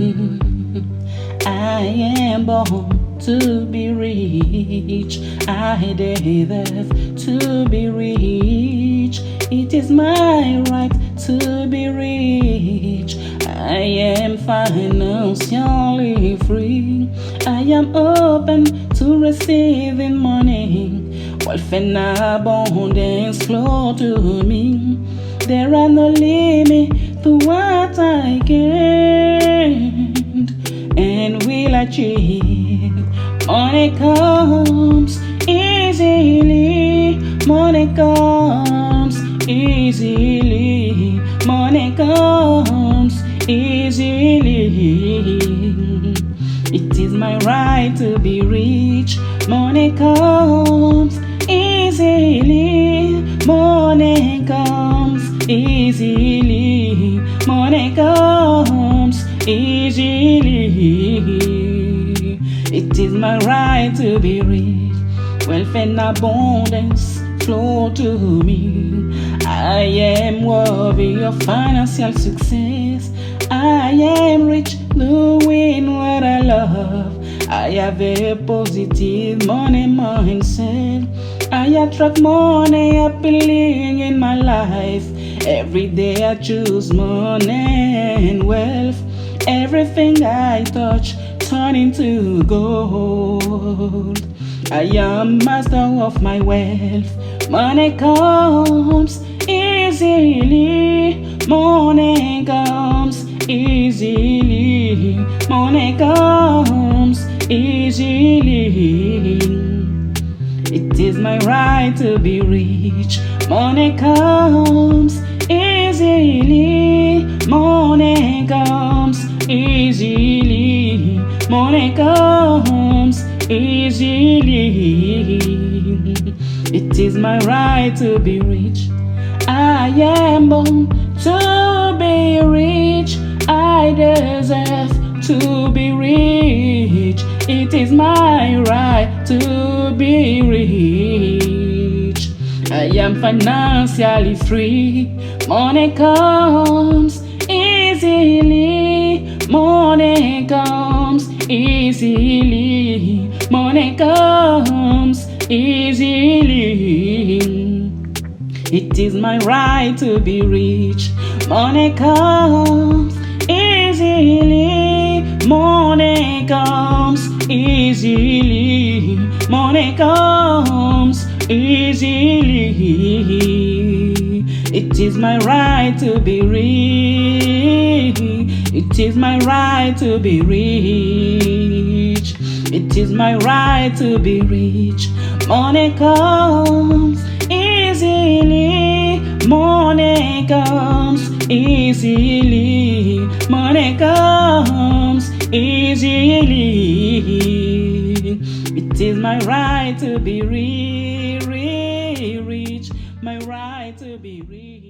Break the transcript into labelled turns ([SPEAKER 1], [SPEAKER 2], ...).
[SPEAKER 1] I am born to be rich. I deserve to be rich. It is my right to be rich. I am financially free. I am open to receiving money. Wealth and abundance flow to me. There are no limits to what I can and will achieve. Money comes easily. Money comes easily. Money comes easily. It is my right to be rich. Money comes easily. Money comes easily. Money comes easily. It is my right to be rich. Wealth and abundance flow to me. I am worthy of financial success. I am rich doing what I love. I have a positive money mindset. I attract money happily in my life. Every day I choose money and wealth. Everything I touch turn into gold. I am master of my wealth. Money comes easily. Money comes easily. Money comes easily. It is my right to be rich. Money comes easily. Money comes easily. Money comes easily. It is my right to be rich. I am born to be rich. I deserve to be rich. It is my right to be rich. I am financially free. Money comes easily. Money comes easily. Money comes easily. It is my right to be rich. Money comes easily. Money comes easily. Money comes easily. It is my right to be rich. It is my right to be rich. It is my right to be rich. Money comes easily. Money comes easily. Money comes easily. It is my right to be rich. My right to be rich.